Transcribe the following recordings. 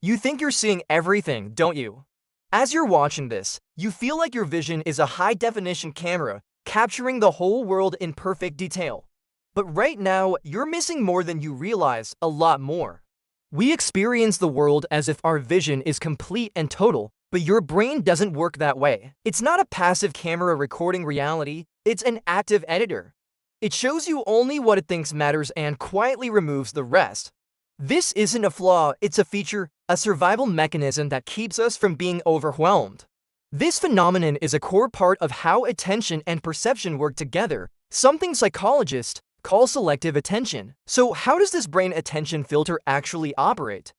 You think you're seeing everything, don't you? As you're watching this, you feel like your vision is a high-definition camera capturing the whole world in perfect detail. But right now, you're missing more than you realize, a lot more. We experience the world as if our vision is complete and total, but your brain doesn't work that way. It's not a passive camera recording reality, it's an active editor. It shows you only what it thinks matters and quietly removes the rest. This isn't a flaw, it's a feature, a survival mechanism that keeps us from being overwhelmed. This phenomenon is a core part of how attention and perception work together, something psychologists call selective attention. So how does this brain attention filter actually operate?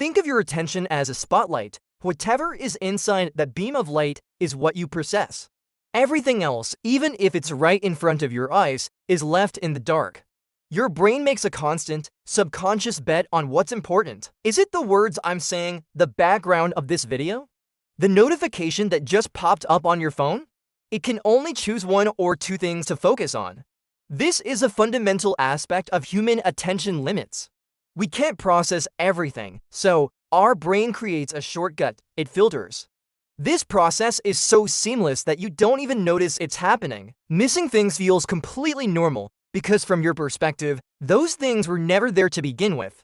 Think of your attention as a spotlight. Whatever is inside that beam of light is what you process. Everything else, even if it's right in front of your eyes, is left in the dark. Your brain makes a constant, subconscious bet on what's important. Is it the words I'm saying, the background of this video? The notification that just popped up on your phone? It can only choose one or two things to focus on. This is a fundamental aspect of human attention limits. We can't process everything, so our brain creates a shortcut, it filters. This process is so seamless that you don't even notice it's happening. Missing things feels completely normal, because from your perspective, those things were never there to begin with.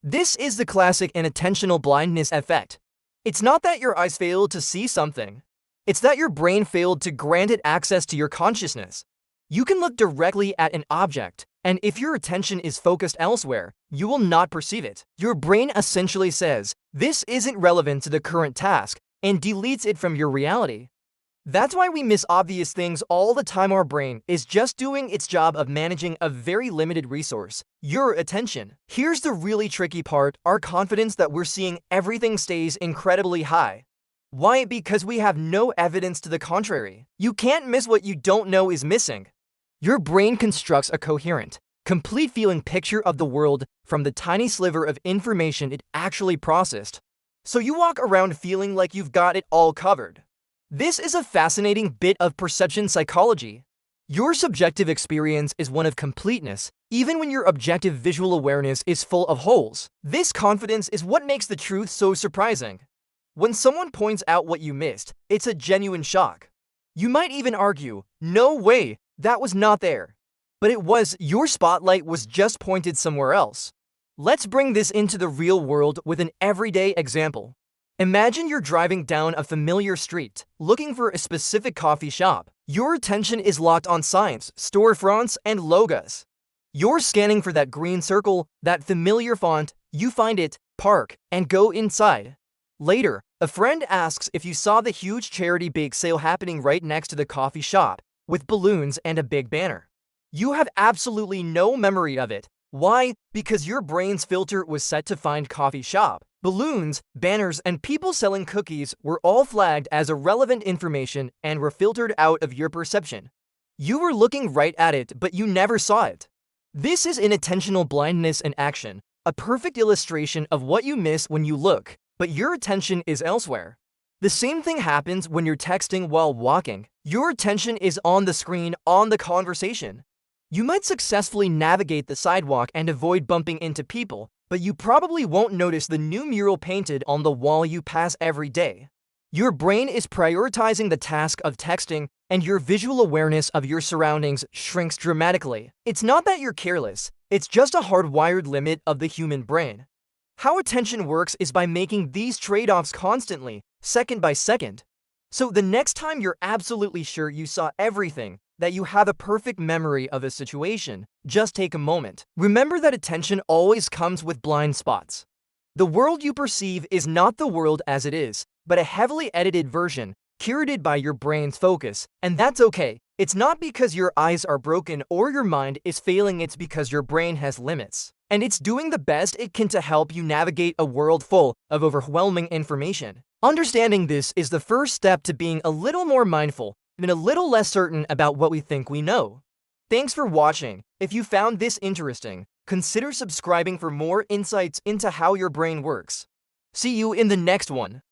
This is the classic inattentional blindness effect. It's not that your eyes failed to see something. It's that your brain failed to grant it access to your consciousness. You can look directly at an object, and if your attention is focused elsewhere, you will not perceive it. Your brain essentially says, "This isn't relevant to the current task," and deletes it from your reality. That's why we miss obvious things all the time. Our brain is just doing its job of managing a very limited resource, your attention. Here's the really tricky part, our confidence that we're seeing everything stays incredibly high. Why? Because we have no evidence to the contrary. You can't miss what you don't know is missing. Your brain constructs a coherent, complete feeling picture of the world from the tiny sliver of information it actually processed. So you walk around feeling like you've got it all covered. This is a fascinating bit of perception psychology. Your subjective experience is one of completeness, even when your objective visual awareness is full of holes. This confidence is what makes the truth so surprising. When someone points out what you missed, it's a genuine shock. You might even argue, "No way, that was not there." But it was. Your spotlight was just pointed somewhere else. Let's bring this into the real world with an everyday example. Imagine you're driving down a familiar street, looking for a specific coffee shop. Your attention is locked on signs, storefronts, and logos. You're scanning for that green circle, that familiar font. You find it, park, and go inside. Later, a friend asks if you saw the huge charity bake sale happening right next to the coffee shop, with balloons and a big banner. You have absolutely no memory of it. Why? Because your brain's filter was set to find coffee shop. Balloons, banners, and people selling cookies were all flagged as irrelevant information and were filtered out of your perception. You were looking right at it, but you never saw it. This is inattentional blindness in action, a perfect illustration of what you miss when you look, but your attention is elsewhere. The same thing happens when you're texting while walking. Your attention is on the screen, on the conversation. You might successfully navigate the sidewalk and avoid bumping into people, but you probably won't notice the new mural painted on the wall you pass every day. Your brain is prioritizing the task of texting, and your visual awareness of your surroundings shrinks dramatically. It's not that you're careless, it's just a hardwired limit of the human brain. How attention works is by making these trade-offs constantly, second by second. So the next time you're absolutely sure you saw everything, that you have a perfect memory of a situation, just take a moment. Remember that attention always comes with blind spots. The world you perceive is not the world as it is, but a heavily edited version, curated by your brain's focus, and that's okay. It's not because your eyes are broken or your mind is failing, it's because your brain has limits. And it's doing the best it can to help you navigate a world full of overwhelming information. Understanding this is the first step to being a little more mindful and a little less certain about what we think we know. Thanks for watching. If you found this interesting, consider subscribing for more insights into how your brain works. See you in the next one.